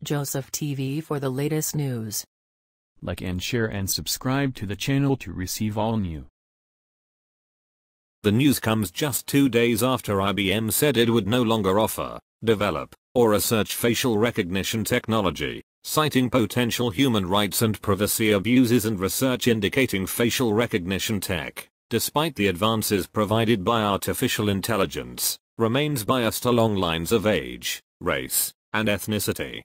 Joseph TV for the latest news. Like and share and subscribe to the channel to receive all new. The news comes just 2 days after IBM said it would no longer offer, develop, or research facial recognition technology, citing potential human rights and privacy abuses and research indicating facial recognition tech, despite the advances provided by artificial intelligence, remains biased along lines of age, race, and ethnicity.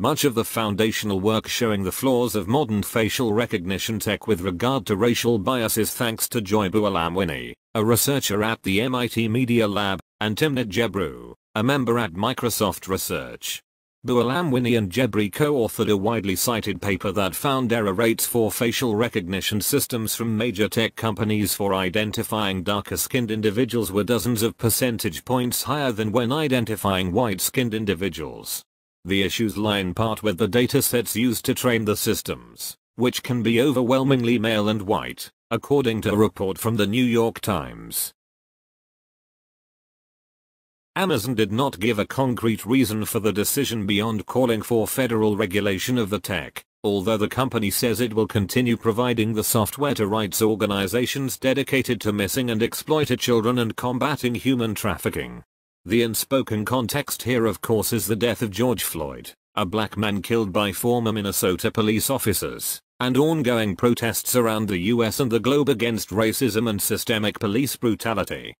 Much of the foundational work showing the flaws of modern facial recognition tech with regard to racial bias is thanks to Joy Buolamwini, a researcher at the MIT Media Lab, and Timnit Gebru, a member at Microsoft Research. Buolamwini and Gebru co-authored a widely cited paper that found error rates for facial recognition systems from major tech companies for identifying darker-skinned individuals were dozens of percentage points higher than when identifying white-skinned individuals. The issues lie in part with the datasets used to train the systems, which can be overwhelmingly male and white, according to a report from the New York Times. Amazon did not give a concrete reason for the decision beyond calling for federal regulation of the tech, although the company says it will continue providing the software to rights organizations dedicated to missing and exploited children and combating human trafficking. The unspoken context here of course is the death of George Floyd, a black man killed by former Minnesota police officers, and ongoing protests around the US and the globe against racism and systemic police brutality.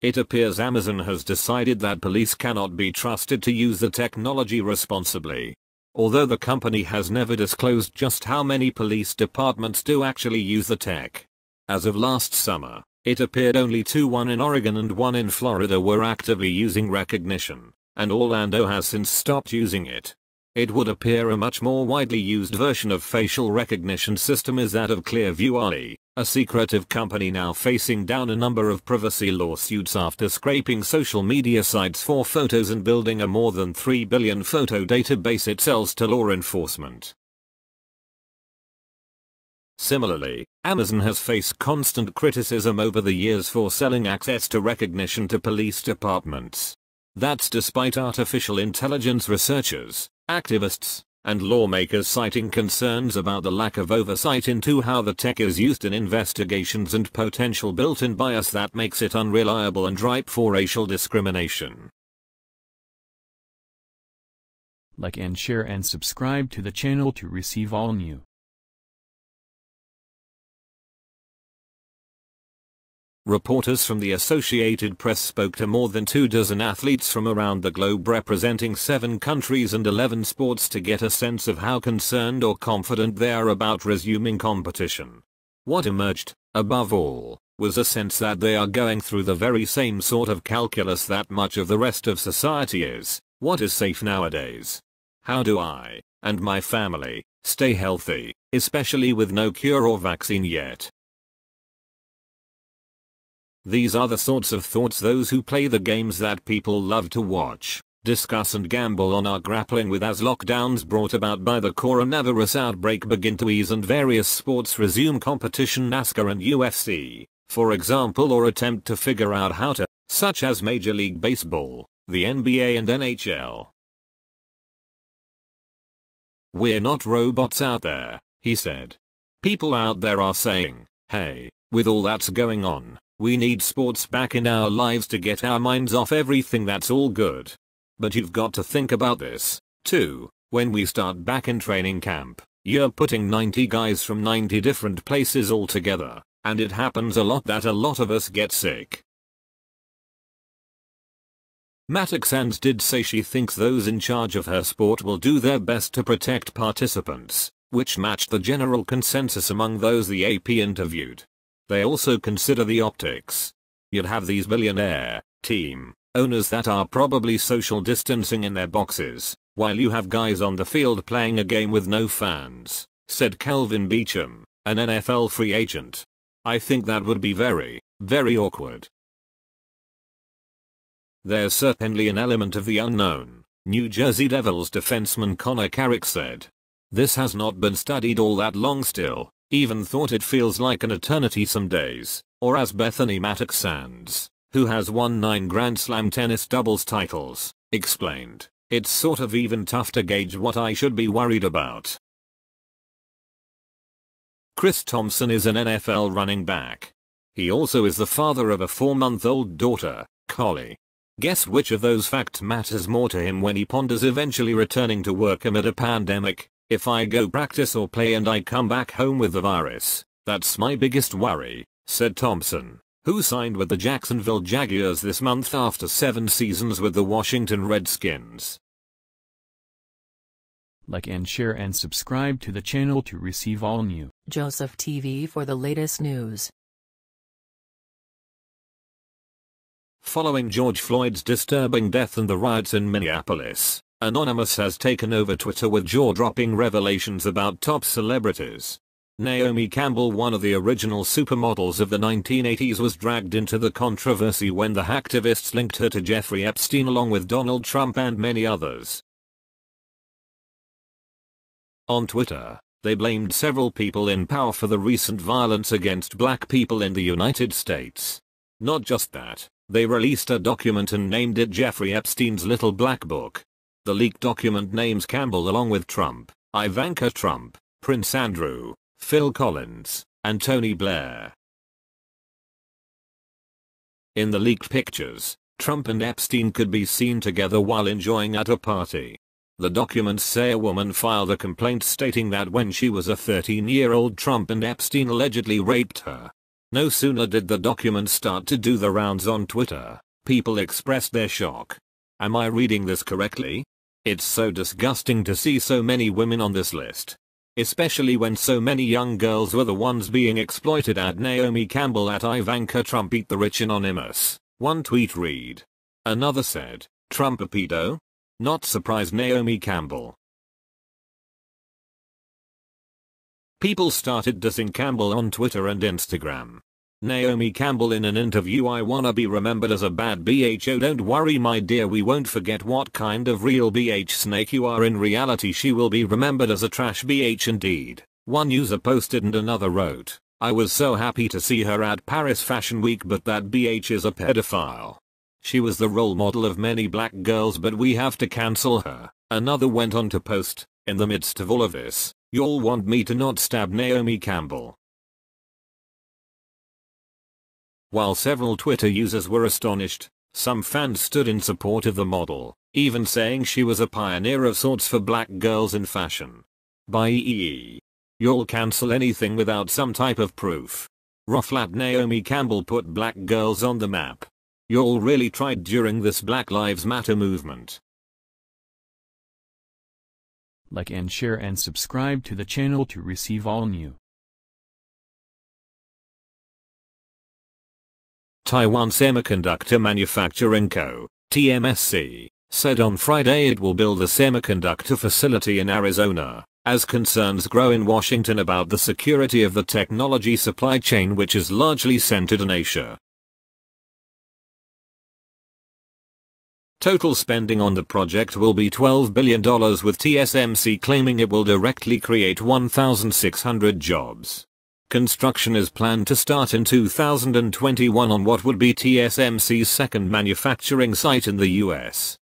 It appears Amazon has decided that police cannot be trusted to use the technology responsibly. Although the company has never disclosed just how many police departments do actually use the tech. As of last summer, it appeared only one in Oregon and one in Florida were actively using recognition, and Orlando has since stopped using it. It would appear a much more widely used version of facial recognition system is that of Clearview AI, a secretive company now facing down a number of privacy lawsuits after scraping social media sites for photos and building a more than 3 billion photo database it sells to law enforcement. Similarly, Amazon has faced constant criticism over the years for selling access to recognition to police departments. That's despite artificial intelligence researchers, activists, and lawmakers citing concerns about the lack of oversight into how the tech is used in investigations and potential built-in bias that makes it unreliable and ripe for racial discrimination. Like and share and subscribe to the channel to receive all new. Reporters from the Associated Press spoke to more than 24 athletes from around the globe representing 7 countries and 11 sports to get a sense of how concerned or confident they are about resuming competition. What emerged, above all, was a sense that they are going through the very same sort of calculus that much of the rest of society is. What is safe nowadays? How do I, and my family, stay healthy, especially with no cure or vaccine yet? These are the sorts of thoughts those who play the games that people love to watch, discuss and gamble on are grappling with as lockdowns brought about by the coronavirus outbreak begin to ease and various sports resume competition NASCAR and UFC, for example, or attempt to figure out how to, such as Major League Baseball, the NBA and NHL. "We're not robots out there," he said. "People out there are saying, hey, with all that's going on, we need sports back in our lives to get our minds off everything that's all good. But you've got to think about this, too, when we start back in training camp, you're putting 90 guys from 90 different places all together, and it happens a lot that a lot of us get sick." Mattox did say she thinks those in charge of her sport will do their best to protect participants, which matched the general consensus among those the AP interviewed. They also consider the optics. You'd have these billionaire team owners that are probably social distancing in their boxes, while you have guys on the field playing a game with no fans, said Calvin Beacham, an NFL free agent. "I think that would be very, very awkward." "There's certainly an element of the unknown," New Jersey Devils defenseman Connor Carrick said. "This has not been studied all that long still. Even thought it feels like an eternity some days," or as Bethany Mattox who has won 9 Grand Slam tennis doubles titles, explained, "It's sort of even tough to gauge what I should be worried about." Chris Thompson is an NFL running back. He also is the father of a 4-month-old daughter, Collie. Guess which of those facts matters more to him when he ponders eventually returning to work amid a pandemic? "If I go practice or play and I come back home with the virus, that's my biggest worry," said Thompson, who signed with the Jacksonville Jaguars this month after 7 seasons with the Washington Redskins. Like and share and subscribe to the channel to receive all new Joseph TV for the latest news. Following George Floyd's disturbing death and the riots in Minneapolis, Anonymous has taken over Twitter with jaw-dropping revelations about top celebrities. Naomi Campbell, one of the original supermodels of the 1980s, was dragged into the controversy when the hacktivists linked her to Jeffrey Epstein along with Donald Trump and many others. On Twitter, they blamed several people in power for the recent violence against black people in the United States. Not just that, they released a document and named it Jeffrey Epstein's Little Black Book. The leaked document names Campbell along with Trump, Ivanka Trump, Prince Andrew, Phil Collins, and Tony Blair. In the leaked pictures, Trump and Epstein could be seen together while enjoying at a party. The documents say a woman filed a complaint stating that when she was a 13-year-old, Trump and Epstein allegedly raped her. No sooner did the documents start to do the rounds on Twitter, people expressed their shock. Am I reading this correctly? It's so disgusting to see so many women on this list. Especially when so many young girls were the ones being exploited. At Naomi Campbell at Ivanka Trump eat the rich anonymous. One tweet read. Another said, "Trump a pedo?" Not surprised Naomi Campbell. People started dissing Campbell on Twitter and Instagram. Naomi Campbell in an interview: "I wanna be remembered as a bad BHO. Don't worry my dear, we won't forget what kind of real BH snake you are. In reality she will be remembered as a trash BH indeed." One user posted and another wrote, "I was so happy to see her at Paris Fashion Week, but that BH is a pedophile. She was the role model of many black girls, but we have to cancel her." Another went on to post, "In the midst of all of this, y'all want me to not stab Naomi Campbell." While several Twitter users were astonished, some fans stood in support of the model, even saying she was a pioneer of sorts for black girls in fashion. Y'all cancel anything without some type of proof. Rufflat Naomi Campbell put black girls on the map. Y'all really tried during this Black Lives Matter movement. Like and share and subscribe to the channel to receive all new Taiwan Semiconductor Manufacturing Co., TMSC, said on Friday it will build a semiconductor facility in Arizona, as concerns grow in Washington about the security of the technology supply chain, which is largely centered in Asia. Total spending on the project will be $12 billion, with TSMC claiming it will directly create 1,600 jobs. Construction is planned to start in 2021 on what would be TSMC's second manufacturing site in the US.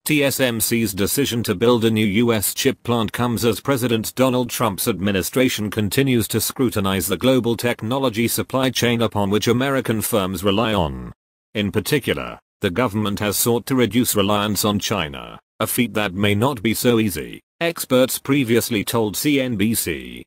TSMC's decision to build a new US chip plant comes as President Donald Trump's administration continues to scrutinize the global technology supply chain upon which American firms rely on. In particular, the government has sought to reduce reliance on China, a feat that may not be so easy, experts previously told CNBC.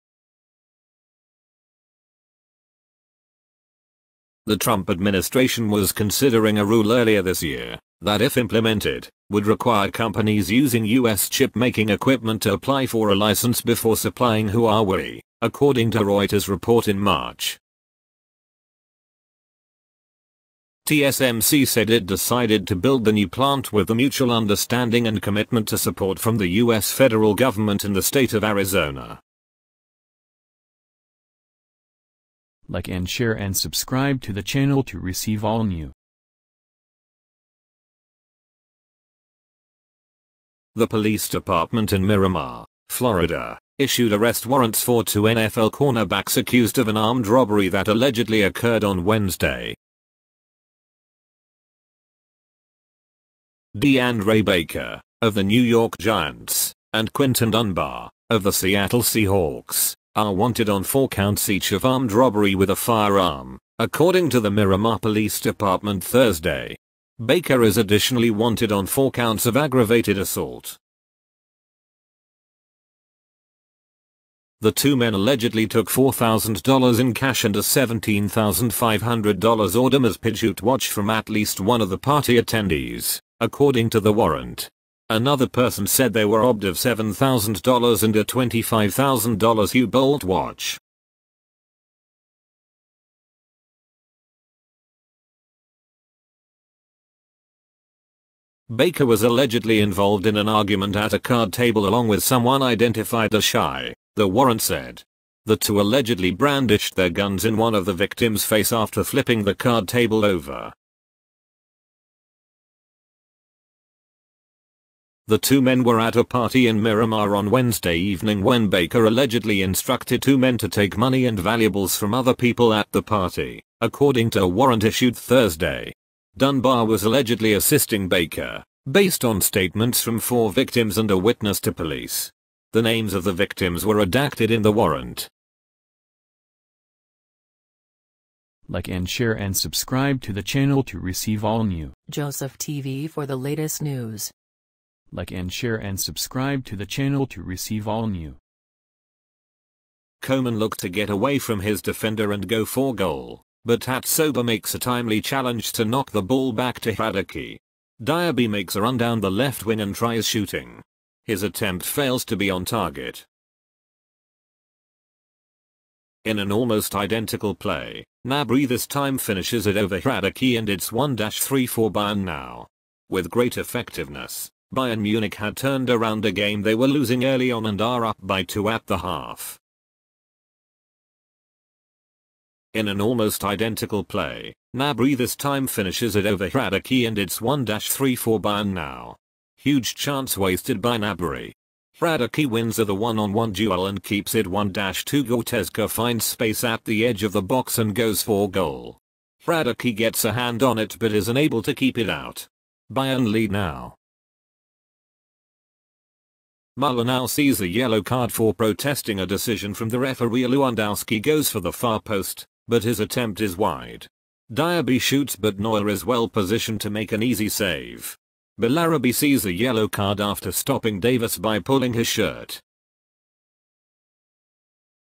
The Trump administration was considering a rule earlier this year that, if implemented, would require companies using US chip-making equipment to apply for a license before supplying Huawei, according to Reuters' report in March. TSMC said it decided to build the new plant with the mutual understanding and commitment to support from the US federal government in the state of Arizona. Like and share and subscribe to the channel to receive all new. The police department in Miramar, Florida, issued arrest warrants for 2 NFL cornerbacks accused of an armed robbery that allegedly occurred on Wednesday. DeAndre Baker, of the New York Giants, and Quinton Dunbar, of the Seattle Seahawks, are wanted on 4 counts each of armed robbery with a firearm, according to the Miramar Police Department Thursday. Baker is additionally wanted on 4 counts of aggravated assault. The 2 men allegedly took $4,000 in cash and a $17,500 Audemars Piguet watch from at least one of the party attendees, according to the warrant. Another person said they were robbed of $7,000 and a $25,000 Hugh Bolt watch. Baker was allegedly involved in an argument at a card table along with someone identified as Shy, the warrant said. The 2 allegedly brandished their guns in one of the victim's face after flipping the card table over. The 2 men were at a party in Miramar on Wednesday evening when Baker allegedly instructed 2 men to take money and valuables from other people at the party, according to a warrant issued Thursday. Dunbar was allegedly assisting Baker, based on statements from 4 victims and a witness to police. The names of the victims were redacted in the warrant. Like and share and subscribe to the channel to receive all new Joseph TV for the latest news. Like and share and subscribe to the channel to receive all new. Coleman looked to get away from his defender and go for goal, but Tatsoba makes a timely challenge to knock the ball back to Hradecki. Diaby makes a run down the left wing and tries shooting. His attempt fails to be on target. In an almost identical play, Gnabry this time finishes it over Hradecki and it's 1-3 for Bayern now. With great effectiveness, Bayern Munich had turned around a game they were losing early on and are up by 2 at the half. In an almost identical play, Gnabry this time finishes it over Hradecki and it's 1-3 for Bayern now. Huge chance wasted by Gnabry. Hradecki wins the one-on-one duel and keeps it 1-2. Goretzka finds space at the edge of the box and goes for goal. Hradecki gets a hand on it but is unable to keep it out. Bayern lead now. Müller now sees a yellow card for protesting a decision from the referee. Lewandowski goes for the far post, but his attempt is wide. Diaby shoots but Neuer is well positioned to make an easy save. Belarabi sees a yellow card after stopping Davis by pulling his shirt.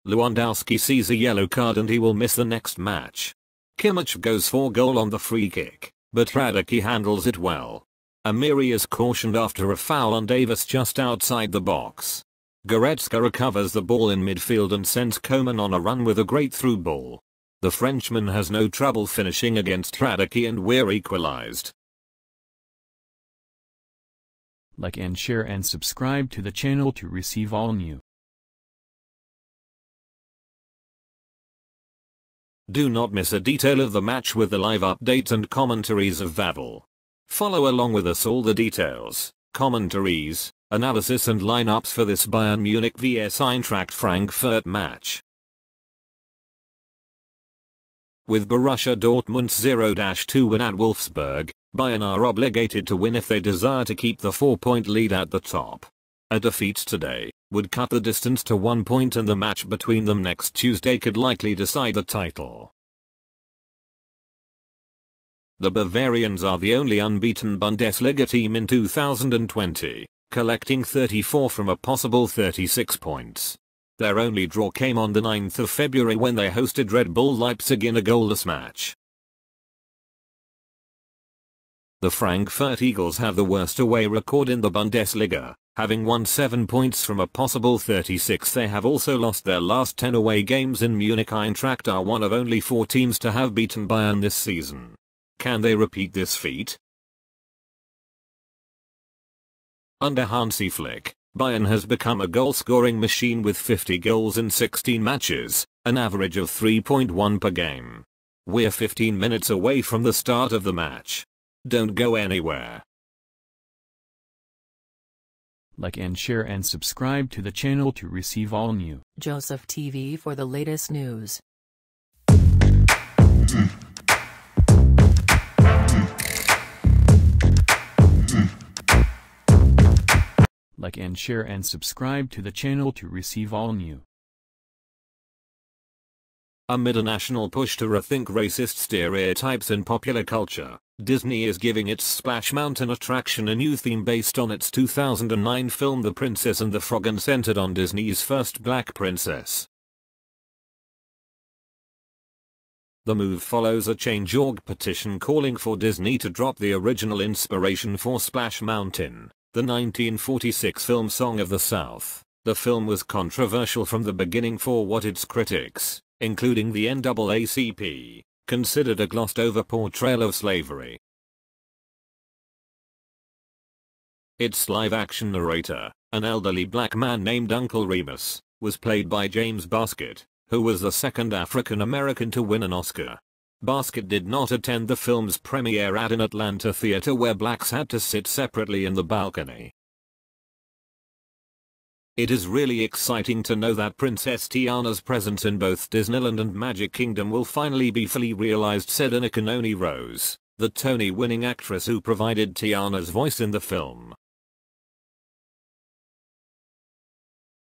Lewandowski sees a yellow card and he will miss the next match. Kimmich goes for goal on the free kick, but Hradecki handles it well. Amiri is cautioned after a foul on Davis just outside the box. Goretzka recovers the ball in midfield and sends Coman on a run with a great through ball. The Frenchman has no trouble finishing against Hradecki and we're equalized. Like and share and subscribe to the channel to receive all new. Do not miss a detail of the match with the live updates and commentaries of Vavel. Follow along with us all the details, commentaries, analysis and lineups for this Bayern Munich vs Eintracht Frankfurt match. With Borussia Dortmund's 0-2 win at Wolfsburg, Bayern are obligated to win if they desire to keep the 4-point lead at the top. A defeat today would cut the distance to 1 point and the match between them next Tuesday could likely decide the title. The Bavarians are the only unbeaten Bundesliga team in 2020, collecting 34 from a possible 36 points. Their only draw came on the 9th of February when they hosted Red Bull Leipzig in a goalless match. The Frankfurt Eagles have the worst away record in the Bundesliga, having won 7 points from a possible 36. They have also lost their last 10 away games in Munich. Eintracht are one of only 4 teams to have beaten Bayern this season. Can they repeat this feat? Under Hansi Flick, Bayern has become a goal-scoring machine with 50 goals in 16 matches, an average of 3.1 per game. We're 15 minutes away from the start of the match. Don't go anywhere. Like and share and subscribe to the channel to receive all new Joseph TV for the latest news. Like and share and subscribe to the channel to receive all new. Amid a national push to rethink racist stereotypes in popular culture, Disney is giving its Splash Mountain attraction a new theme based on its 2009 film The Princess and the Frog and centered on Disney's first black princess. The move follows a Change.org petition calling for Disney to drop the original inspiration for Splash Mountain, the 1946 film Song of the South. The film was controversial from the beginning for what its critics, including the NAACP, considered a glossed-over portrayal of slavery. Its live-action narrator, an elderly black man named Uncle Remus, was played by James Baskett, who was the second African-American to win an Oscar. Baskett did not attend the film's premiere at an Atlanta theater where blacks had to sit separately in the balcony. It is really exciting to know that Princess Tiana's presence in both Disneyland and Magic Kingdom will finally be fully realized, said Anikannoni Rose, the Tony-winning actress who provided Tiana's voice in the film.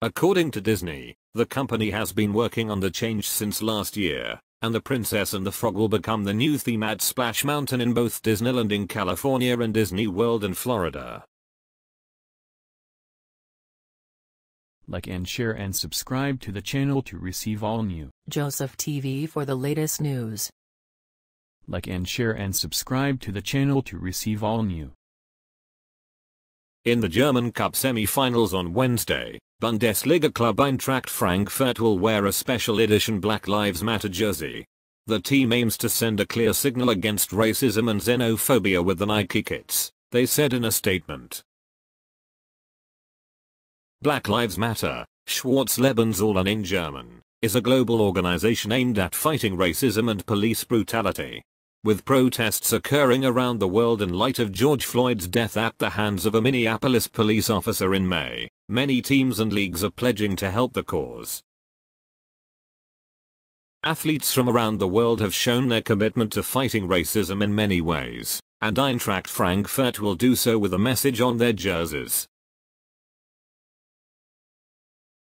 According to Disney, the company has been working on the change since last year, and The Princess and the Frog will become the new theme at Splash Mountain in both Disneyland in California and Disney World in Florida. Like and share and subscribe to the channel to receive all new Joseph TV for the latest news. Like and share and subscribe to the channel to receive all new. In the German Cup semi-finals on Wednesday, Bundesliga club Eintracht Frankfurt will wear a special edition Black Lives Matter jersey. The team aims to send a clear signal against racism and xenophobia with the Nike kits, they said in a statement. Black Lives Matter, Schwarzlebenssohlen in German, is a global organization aimed at fighting racism and police brutality. With protests occurring around the world in light of George Floyd's death at the hands of a Minneapolis police officer in May, many teams and leagues are pledging to help the cause. Athletes from around the world have shown their commitment to fighting racism in many ways, and Eintracht Frankfurt will do so with a message on their jerseys.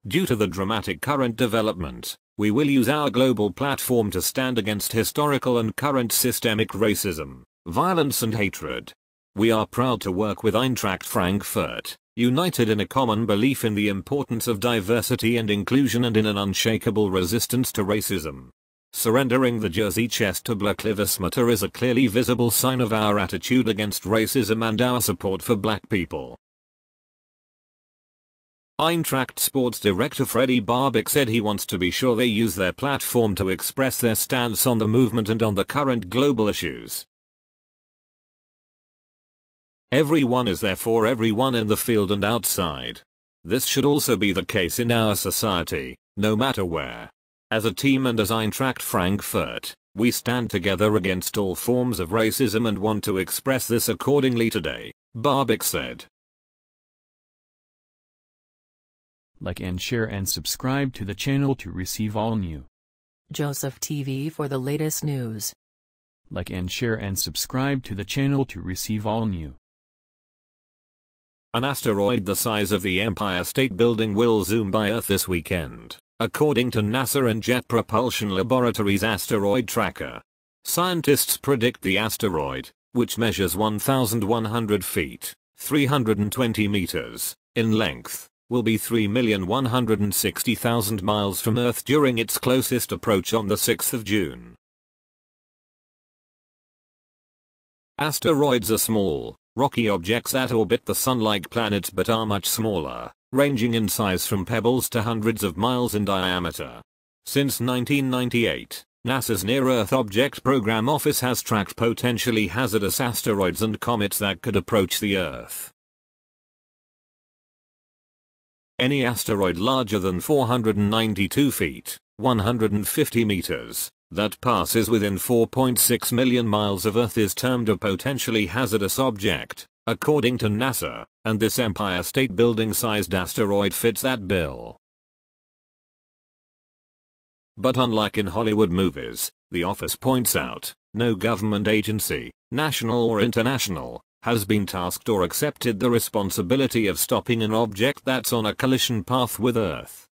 Due to the dramatic current development, we will use our global platform to stand against historical and current systemic racism, violence and hatred. We are proud to work with Eintracht Frankfurt, united in a common belief in the importance of diversity and inclusion and in an unshakable resistance to racism. Surrendering the jersey chest to Black Lives Matter is a clearly visible sign of our attitude against racism and our support for black people. Eintracht Sports Director Freddie Barbic said he wants to be sure they use their platform to express their stance on the movement and on the current global issues. Everyone is there for everyone in the field and outside. This should also be the case in our society, no matter where. As a team and as Eintracht Frankfurt, we stand together against all forms of racism and want to express this accordingly today, Barbic said. Like and share and subscribe to the channel to receive all new Joseph TV for the latest news. Like and share and subscribe to the channel to receive all new. An asteroid the size of the Empire State Building will zoom by Earth this weekend, according to NASA and Jet Propulsion Laboratory's asteroid tracker. Scientists predict the asteroid, which measures 1,100 feet, 320 meters, in length, will be 3,160,000 miles from Earth during its closest approach on the 6th of June. Asteroids are small, rocky objects that orbit the Sun like planets but are much smaller, ranging in size from pebbles to hundreds of miles in diameter. Since 1998, NASA's Near-Earth Object Program Office has tracked potentially hazardous asteroids and comets that could approach the Earth. Any asteroid larger than 492 feet, 150 meters, that passes within 4.6 million miles of Earth is termed a potentially hazardous object, according to NASA. and this Empire State Building-sized asteroid fits that bill. But unlike in Hollywood movies, the office points out, no government agency, national or international, has been tasked or accepted the responsibility of stopping an object that's on a collision path with Earth.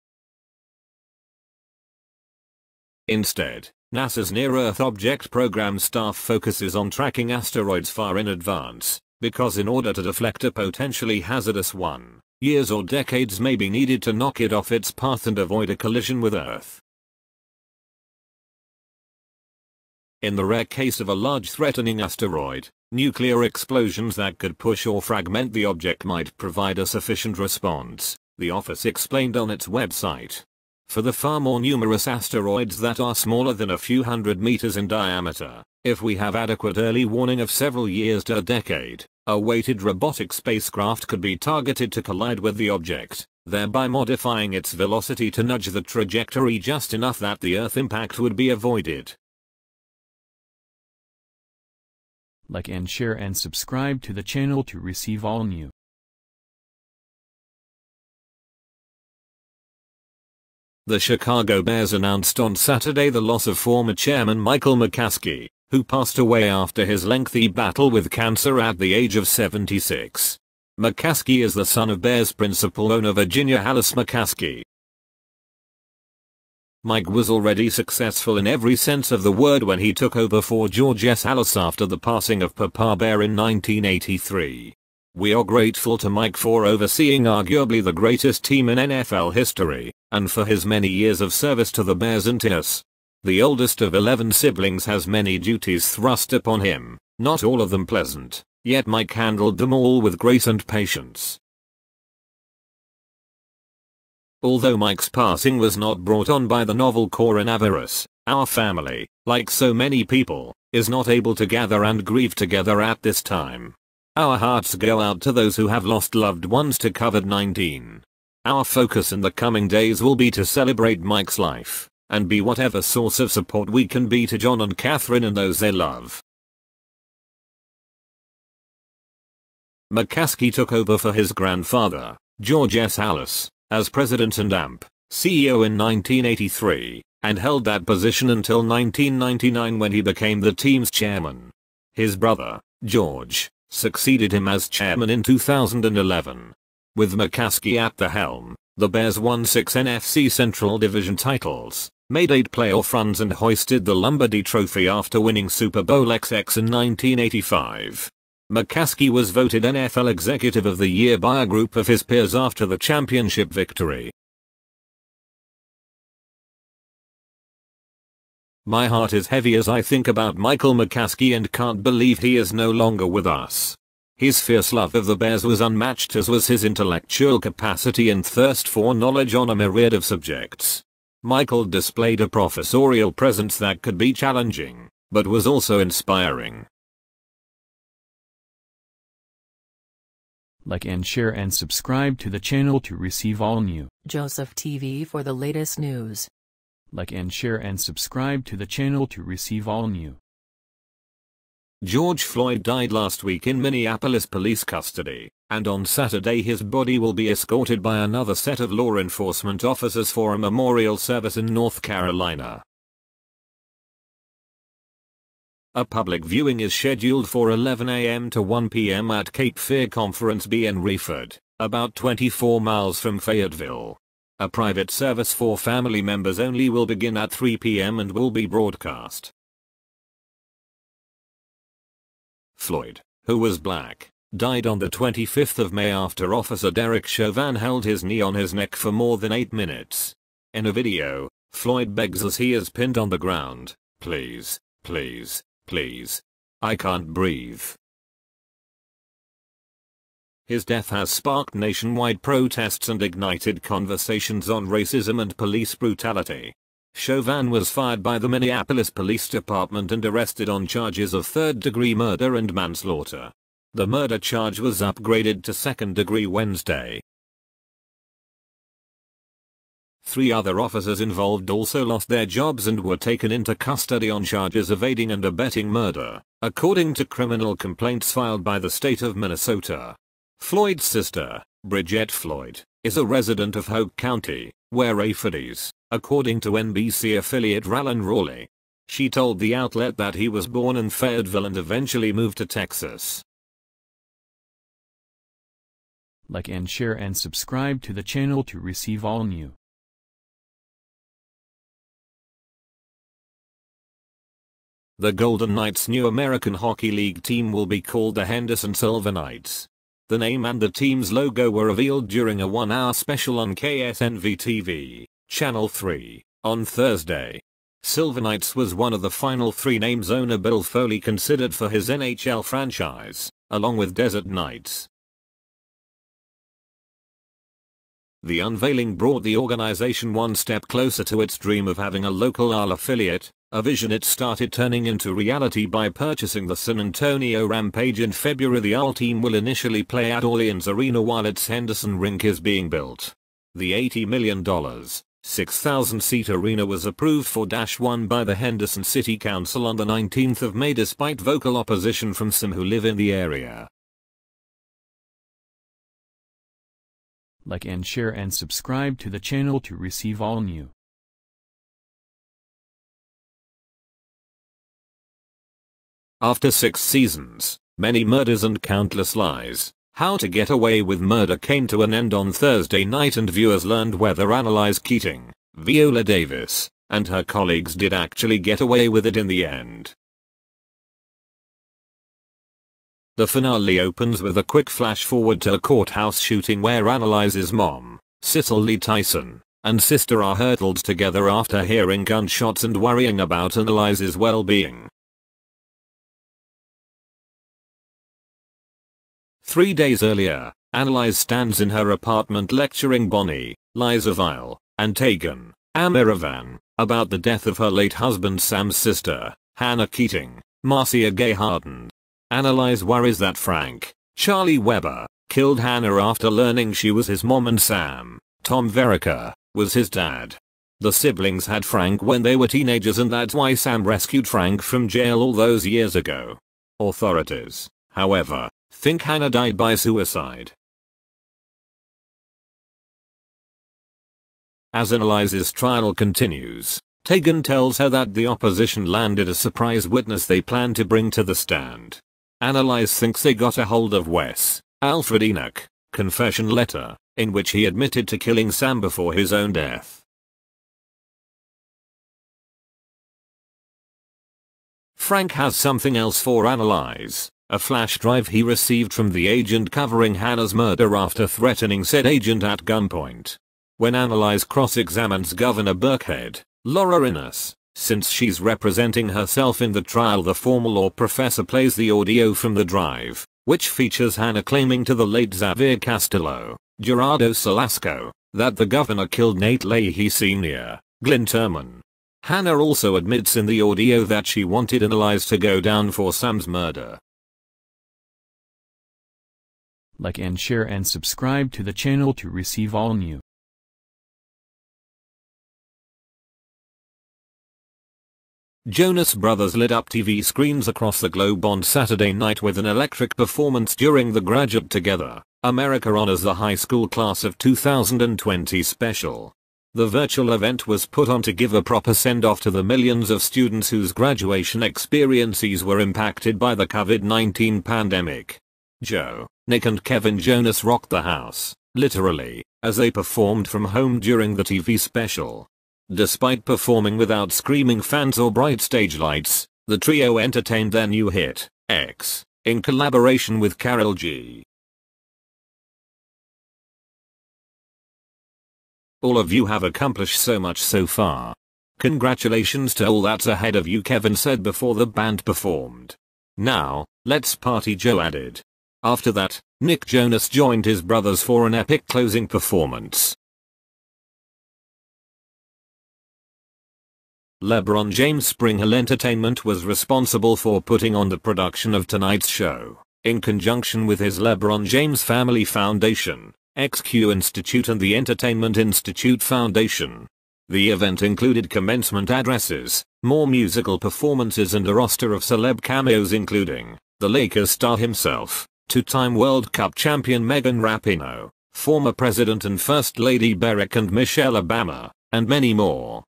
Instead, NASA's Near-Earth Object Program staff focuses on tracking asteroids far in advance, because in order to deflect a potentially hazardous one, years or decades may be needed to knock it off its path and avoid a collision with Earth. In the rare case of a large threatening asteroid, nuclear explosions that could push or fragment the object might provide a sufficient response, the office explained on its website. For the far more numerous asteroids that are smaller than a few hundred meters in diameter, if we have adequate early warning of several years to a decade, a weighted robotic spacecraft could be targeted to collide with the object, thereby modifying its velocity to nudge the trajectory just enough that the Earth impact would be avoided. Like and share and subscribe to the channel to receive all new. The Chicago Bears announced on Saturday the loss of former chairman Michael McCaskey, who passed away after his lengthy battle with cancer at the age of 76. McCaskey is the son of Bears principal owner Virginia Hallis McCaskey. Mike was already successful in every sense of the word when he took over for George S. Hallis after the passing of Papa Bear in 1983. We are grateful to Mike for overseeing arguably the greatest team in NFL history, and for his many years of service to the Bears and to us. The oldest of 11 siblings has many duties thrust upon him, not all of them pleasant, yet Mike handled them all with grace and patience. Although Mike's passing was not brought on by the novel coronavirus, our family, like so many people, is not able to gather and grieve together at this time. Our hearts go out to those who have lost loved ones to COVID-19. Our focus in the coming days will be to celebrate Mike's life, and be whatever source of support we can be to John and Catherine and those they love. McCaskey took over for his grandfather, George S. Hallis, as president and CEO in 1983, and held that position until 1999 when he became the team's chairman. His brother, George, succeeded him as chairman in 2011. With McCaskey at the helm, the Bears won 6 NFC Central Division titles, made 8 playoff runs and hoisted the Lombardi Trophy after winning Super Bowl XX in 1985. McCaskey was voted NFL Executive of the Year by a group of his peers after the championship victory. My heart is heavy as I think about Michael McCaskey and can't believe he is no longer with us. His fierce love of the Bears was unmatched, as was his intellectual capacity and thirst for knowledge on a myriad of subjects. Michael displayed a professorial presence that could be challenging, but was also inspiring. Like and share and subscribe to the channel to receive all new. Joseph TV for the latest news. Like and share and subscribe to the channel to receive all new. George Floyd died last week in Minneapolis police custody, and on Saturday his body will be escorted by another set of law enforcement officers for a memorial service in North Carolina. A public viewing is scheduled for 11 a.m. to 1 p.m. at Cape Fear Conference B in Reeford, about 24 miles from Fayetteville. A private service for family members only will begin at 3 p.m. and will be broadcast. Floyd, who was black, died on the 25th of May after Officer Derek Chauvin held his knee on his neck for more than 8 minutes. In a video, Floyd begs as he is pinned on the ground, "Please, please, please. I can't breathe." His death has sparked nationwide protests and ignited conversations on racism and police brutality. Chauvin was fired by the Minneapolis Police Department and arrested on charges of third-degree murder and manslaughter. The murder charge was upgraded to second-degree Wednesday. 3 other officers involved also lost their jobs and were taken into custody on charges of aiding and abetting murder, according to criminal complaints filed by the state of Minnesota. Floyd's sister, Bridget Floyd, is a resident of Hoke County, where Rayford is, according to NBC affiliate Rallan Rawley. She told the outlet that he was born in Fayetteville and eventually moved to Texas. Like and share and subscribe to the channel to receive all new. The Golden Knights' new American Hockey League team will be called the Henderson Silver Knights. The name and the team's logo were revealed during a one-hour special on KSNV-TV, Channel 3, on Thursday. Silver Knights was one of the final three names owner Bill Foley considered for his NHL franchise, along with Desert Knights. The unveiling brought the organization one step closer to its dream of having a local AL affiliate, a vision it started turning into reality by purchasing the San Antonio Rampage in February. The AL team will initially play at Orleans Arena while its Henderson rink is being built. The $80 million, 6,000-seat arena was approved for -1 by the Henderson City Council on the 19th of May despite vocal opposition from some who live in the area. Like and share and subscribe to the channel to receive all new. After 6 seasons, many murders and countless lies, How to Get Away with Murder came to an end on Thursday night and viewers learned whether Annalise Keating, Viola Davis, and her colleagues did actually get away with it in the end. The finale opens with a quick flash forward to a courthouse shooting where Annalise's mom, Cicely Tyson, and sister are hurtled together after hearing gunshots and worrying about Annalise's well-being. 3 days earlier, Annalise stands in her apartment lecturing Bonnie, Liza Vile, and Tegan, Amiravan, about the death of her late husband Sam's sister, Hannah Keating, Marcia Gay Harden. Annalise worries that Frank, Charlie Weber, killed Hannah after learning she was his mom and Sam, Tom Verica, was his dad. The siblings had Frank when they were teenagers and that's why Sam rescued Frank from jail all those years ago. Authorities, however, think Hannah died by suicide. As Annalise's trial continues, Tegan tells her that the opposition landed a surprise witness they plan to bring to the stand. Annalise thinks they got a hold of Wes, Alfred Enoch, confession letter, in which he admitted to killing Sam before his own death. Frank has something else for Annalise. A flash drive he received from the agent covering Hannah's murder after threatening said agent at gunpoint. When Annalise cross-examines Governor Burkhead, Laura Innes, since she's representing herself in the trial, the formal law professor plays the audio from the drive, which features Hannah claiming to the late Xavier Castillo, Gerardo Salasco, that the governor killed Nate Leahy Sr., Glynn Turman. Hannah also admits in the audio that she wanted Annalise to go down for Sam's murder. Like and share and subscribe to the channel to receive all new. Jonas Brothers lit up TV screens across the globe on Saturday night with an electric performance during the Graduate Together, America Honors the High School Class of 2020 special. The virtual event was put on to give a proper send-off to the millions of students whose graduation experiences were impacted by the COVID-19 pandemic. Joe, Nick and Kevin Jonas rocked the house, literally, as they performed from home during the TV special. Despite performing without screaming fans or bright stage lights, the trio entertained their new hit, X, in collaboration with Karol G. All of you have accomplished so much so far. Congratulations to all that's ahead of you, Kevin said before the band performed. Now, let's party, Joe added. After that, Nick Jonas joined his brothers for an epic closing performance. LeBron James Spring Hill Entertainment was responsible for putting on the production of tonight's show, in conjunction with his LeBron James Family Foundation, XQ Institute and the Entertainment Institute Foundation. The event included commencement addresses, more musical performances and a roster of celeb cameos including the Lakers star himself, two-time World Cup champion Megan Rapinoe, former President and First Lady Barack and Michelle Obama, and many more.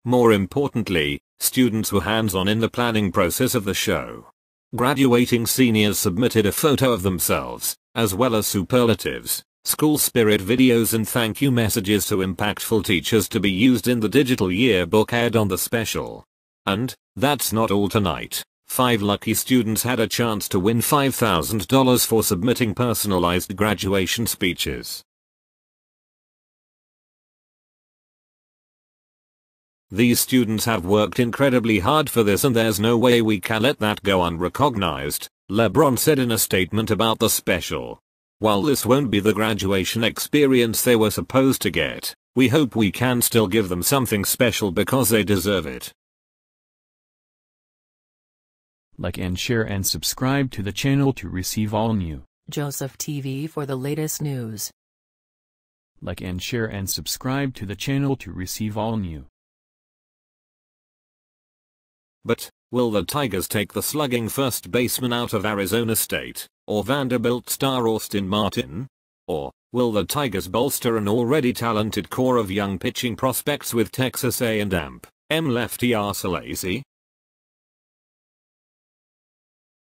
More importantly, students were hands-on in the planning process of the show. Graduating seniors submitted a photo of themselves, as well as superlatives, school spirit videos and thank you messages to impactful teachers to be used in the digital yearbook aired on the special. And, that's not all tonight. 5 lucky students had a chance to win $5,000 for submitting personalized graduation speeches. These students have worked incredibly hard for this and there's no way we can let that go unrecognized, LeBron said in a statement about the special. While this won't be the graduation experience they were supposed to get, we hope we can still give them something special because they deserve it. Like and share and subscribe to the channel to receive all new Joseph TV for the latest news. Like and share and subscribe to the channel to receive all new. But, will the Tigers take the slugging first baseman out of Arizona State, or Vanderbilt star Austin Martin? Or, will the Tigers bolster an already talented core of young pitching prospects with Texas A&M lefty Arthur Lacy?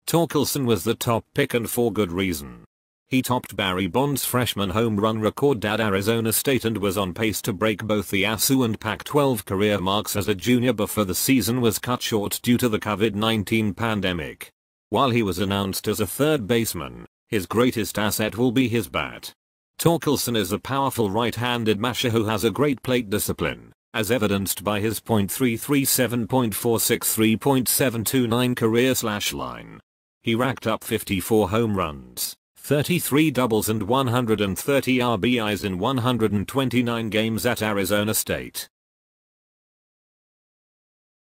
Torkelson was the top pick and for good reason. He topped Barry Bonds' freshman home run record at Arizona State and was on pace to break both the ASU and Pac-12 career marks as a junior before the season was cut short due to the COVID-19 pandemic. While he was announced as a third baseman, his greatest asset will be his bat. Torkelson is a powerful right-handed masher who has a great plate discipline, as evidenced by his .337, .463, .729 career/line. He racked up 54 home runs, 33 doubles and 130 RBIs in 129 games at Arizona State.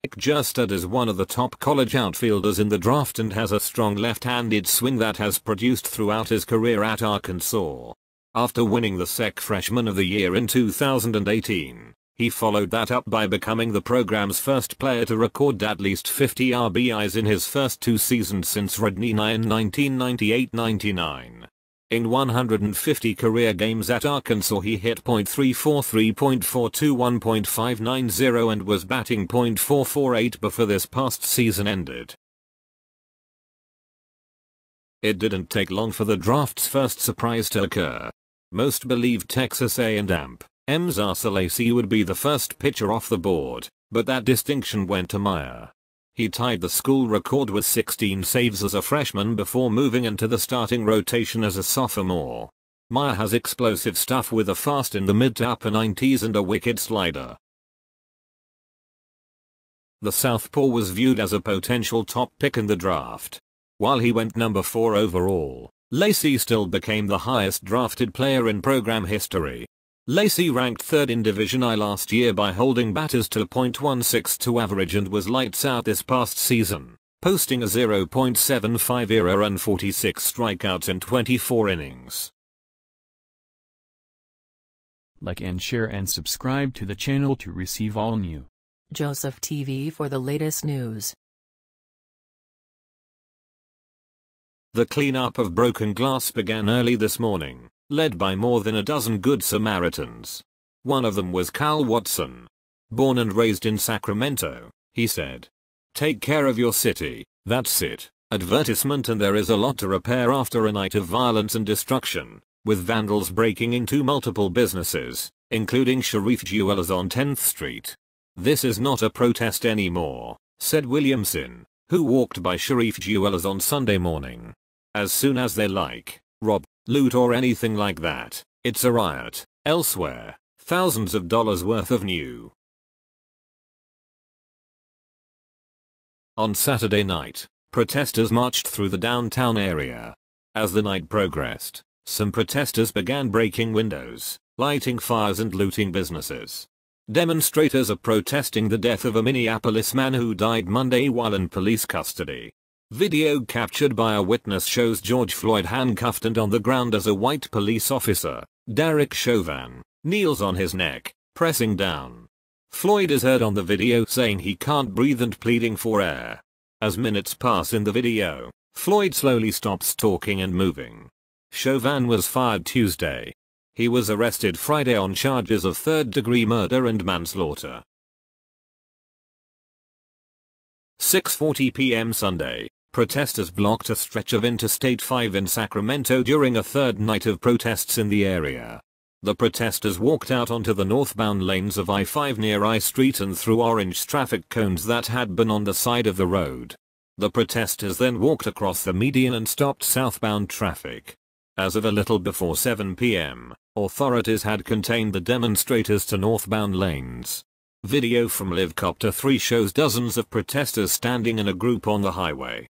Nick Kjerstad is one of the top college outfielders in the draft and has a strong left-handed swing that has produced throughout his career at Arkansas. After winning the SEC Freshman of the Year in 2018, he followed that up by becoming the program's first player to record at least 50 RBIs in his first 2 seasons since Rodney Nye in 1998-99. In 150 career games at Arkansas he hit .343, .421, .590 and was batting .448 before this past season ended. It didn't take long for the draft's first surprise to occur. Most believed Texas A&M's Arthur Lacy would be the first pitcher off the board, but that distinction went to Meyer. He tied the school record with 16 saves as a freshman before moving into the starting rotation as a sophomore. Meyer has explosive stuff with a fast in the mid to upper 90s and a wicked slider. The southpaw was viewed as a potential top pick in the draft. While he went number 4 overall, Lacy still became the highest drafted player in program history. Lacy ranked 3rd in Division I last year by holding batters to .162 average and was lights out this past season, posting a 0.75 ERA and 46 strikeouts in 24 innings. Like and share and subscribe to the channel to receive all new Joseph TV for the latest news. The cleanup of broken glass began early this morning, led by more than a dozen Good Samaritans. One of them was Cal Watson. Born and raised in Sacramento, he said. Take care of your city, that's it. Advertisement. And there is a lot to repair after a night of violence and destruction, with vandals breaking into multiple businesses, including Sharif Jewelers on 10th Street. This is not a protest anymore, said Williamson, who walked by Sharif Jewelers on Sunday morning. As soon as they rob, loot or anything like that, it's a riot. Elsewhere, thousands of dollars worth of new. On Saturday night, protesters marched through the downtown area. As the night progressed, some protesters began breaking windows, lighting fires and looting businesses. Demonstrators are protesting the death of a Minneapolis man who died Monday while in police custody. Video captured by a witness shows George Floyd handcuffed and on the ground as a white police officer, Derek Chauvin, kneels on his neck, pressing down. Floyd is heard on the video saying he can't breathe and pleading for air. As minutes pass in the video, Floyd slowly stops talking and moving. Chauvin was fired Tuesday. He was arrested Friday on charges of third-degree murder and manslaughter. 6:40 p.m. Sunday, protesters blocked a stretch of Interstate 5 in Sacramento during a third night of protests in the area. The protesters walked out onto the northbound lanes of I-5 near I Street and through orange traffic cones that had been on the side of the road. The protesters then walked across the median and stopped southbound traffic. As of a little before 7 p.m., authorities had contained the demonstrators to northbound lanes. Video from Livecopter 3 shows dozens of protesters standing in a group on the highway.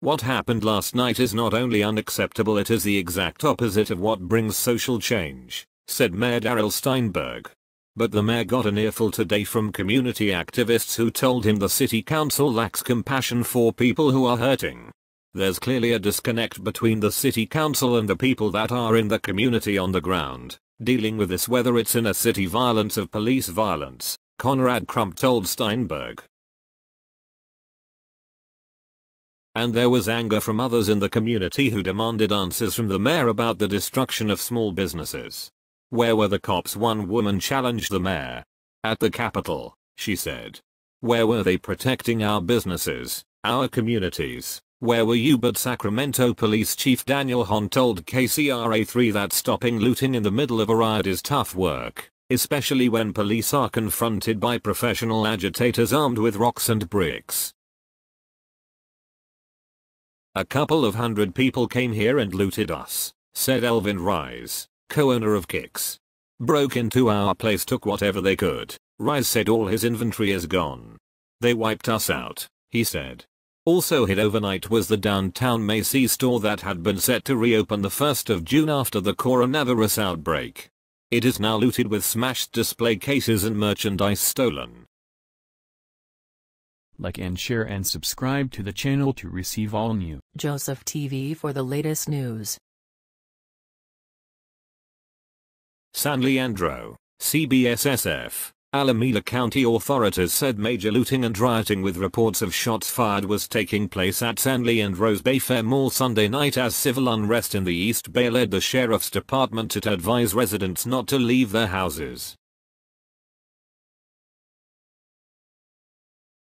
What happened last night is not only unacceptable, it is the exact opposite of what brings social change, said Mayor Darrell Steinberg. But the mayor got an earful today from community activists who told him the city council lacks compassion for people who are hurting. There's clearly a disconnect between the city council and the people that are in the community on the ground, dealing with this, whether it's inner city violence or police violence, Conrad Crump told Steinberg. And there was anger from others in the community who demanded answers from the mayor about the destruction of small businesses. Where were the cops? One woman challenged the mayor. At the Capitol, she said. Where were they protecting our businesses, our communities? Where were you? But Sacramento Police Chief Daniel Hahn told KCRA3 that stopping looting in the middle of a riot is tough work, especially when police are confronted by professional agitators armed with rocks and bricks. A couple of hundred people came here and looted us, said Elvin Rise, co-owner of Kicks. Broke into our place, took whatever they could. Rise said all his inventory is gone. They wiped us out, he said. Also hid overnight was the downtown Macy's store that had been set to reopen the 1st of June after the coronavirus outbreak. It is now looted with smashed display cases and merchandise stolen. Like and share and subscribe to the channel to receive all new Joseph TV for the latest news. San Leandro, CBS-SF. Alameda County authorities said major looting and rioting with reports of shots fired was taking place at San Leandro's Bayfair Mall Sunday night as civil unrest in the East Bay led the sheriff's department to advise residents not to leave their houses.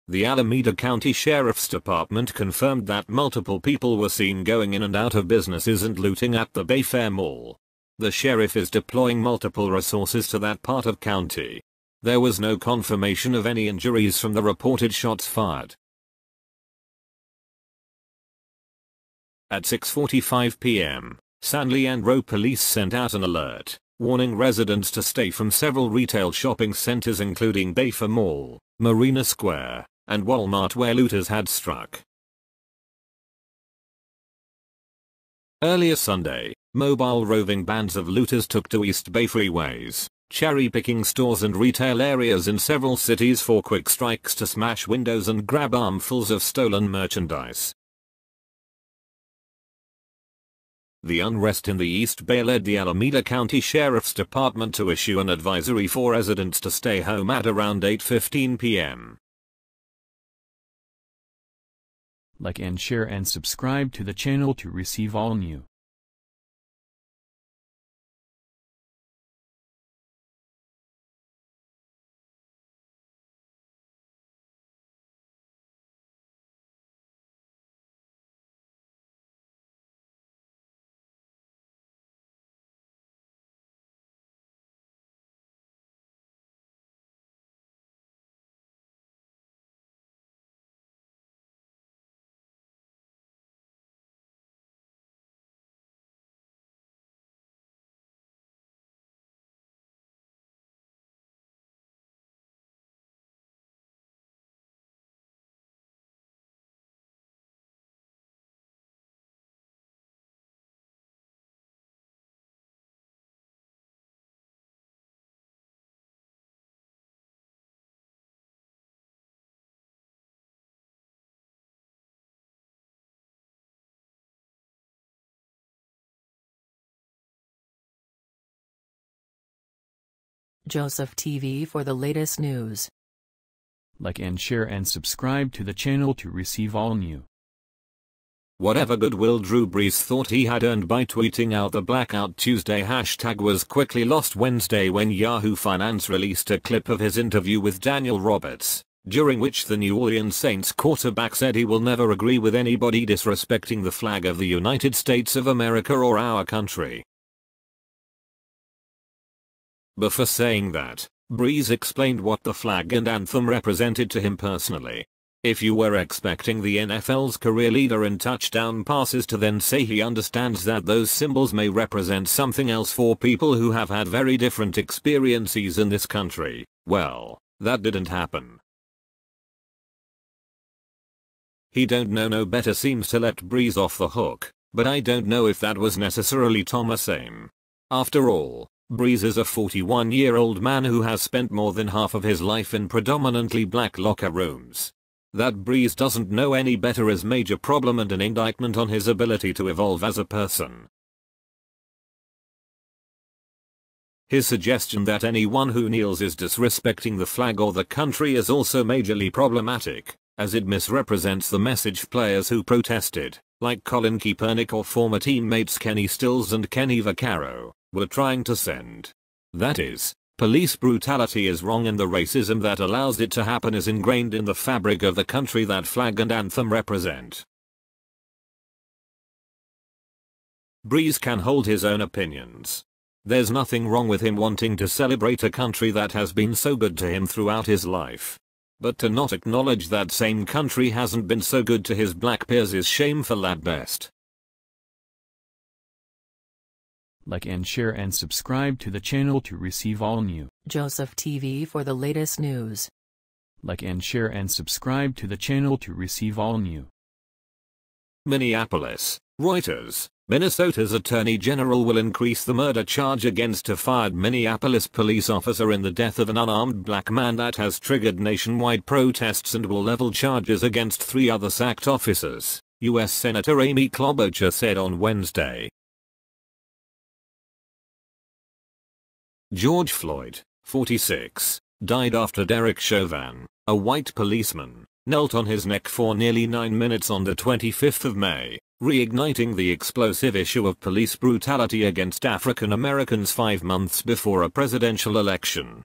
The Alameda County Sheriff's Department confirmed that multiple people were seen going in and out of businesses and looting at the Bayfair Mall. The sheriff is deploying multiple resources to that part of county. There was no confirmation of any injuries from the reported shots fired. At 6:45 p.m., San Leandro police sent out an alert, warning residents to stay from several retail shopping centers including Bayfair Mall, Marina Square, and Walmart where looters had struck. Earlier Sunday, mobile roving bands of looters took to East Bay freeways, cherry-picking stores and retail areas in several cities for quick strikes to smash windows and grab armfuls of stolen merchandise. The unrest in the East Bay led the Alameda County Sheriff's Department to issue an advisory for residents to stay home at around 8:15 p.m. Like and share and subscribe to the channel to receive all new Joseph TV for the latest news. Like and share and subscribe to the channel to receive all new. Whatever goodwill Drew Brees thought he had earned by tweeting out the Blackout Tuesday hashtag was quickly lost Wednesday when Yahoo Finance released a clip of his interview with Daniel Roberts, during which the New Orleans Saints quarterback said he will never agree with anybody disrespecting the flag of the United States of America or our country. Before saying that, Brees explained what the flag and anthem represented to him personally. If you were expecting the NFL's career leader in touchdown passes to then say he understands that those symbols may represent something else for people who have had very different experiences in this country, well, that didn't happen. He don't know no better seems to let Brees off the hook, but I don't know if that was necessarily Thomas' aim. After all, Brees is a 41-year-old man who has spent more than half of his life in predominantly black locker rooms. That Brees doesn't know any better is major problem and an indictment on his ability to evolve as a person. His suggestion that anyone who kneels is disrespecting the flag or the country is also majorly problematic, as it misrepresents the message players who protested, like Colin Kaepernick or former teammates Kenny Stills and Kenny Vaccaro, were trying to send. That is, police brutality is wrong and the racism that allows it to happen is ingrained in the fabric of the country that flag and anthem represent. Brees can hold his own opinions. There's nothing wrong with him wanting to celebrate a country that has been so good to him throughout his life. But to not acknowledge that same country hasn't been so good to his black peers is shameful at best. Like and share and subscribe to the channel to receive all new. Joseph TV for the latest news. Like and share and subscribe to the channel to receive all new. Minneapolis, Reuters. Minnesota's Attorney General will increase the murder charge against a fired Minneapolis police officer in the death of an unarmed black man that has triggered nationwide protests and will level charges against 3 other sacked officers, U.S. Senator Amy Klobuchar said on Wednesday. George Floyd, 46, died after Derek Chauvin, a white policeman, knelt on his neck for nearly 9 minutes on the 25th of May, reigniting the explosive issue of police brutality against African Americans 5 months before a presidential election.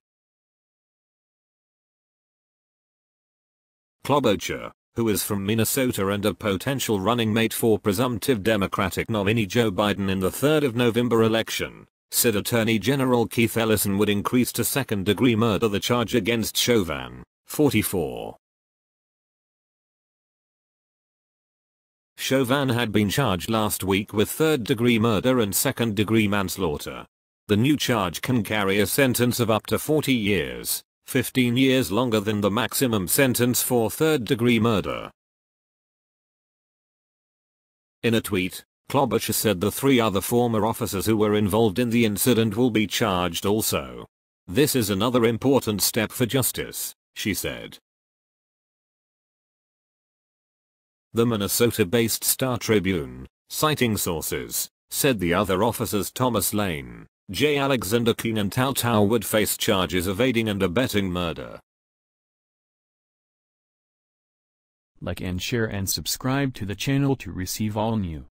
Klobuchar, who is from Minnesota and a potential running mate for presumptive Democratic nominee Joe Biden in the 3rd of November election, said Attorney General Keith Ellison would increase to second-degree murder the charge against Chauvin, 44. Chauvin had been charged last week with third-degree murder and second-degree manslaughter. The new charge can carry a sentence of up to 40 years, 15 years longer than the maximum sentence for third-degree murder. In a tweet, Klobuchar said the 3 other former officers who were involved in the incident will be charged also. This is another important step for justice, she said. The Minnesota-based Star Tribune, citing sources, said the other officers Thomas Lane, J. Alexander Keene and Tao Tao would face charges of aiding and abetting murder. Like and share and subscribe to the channel to receive all new.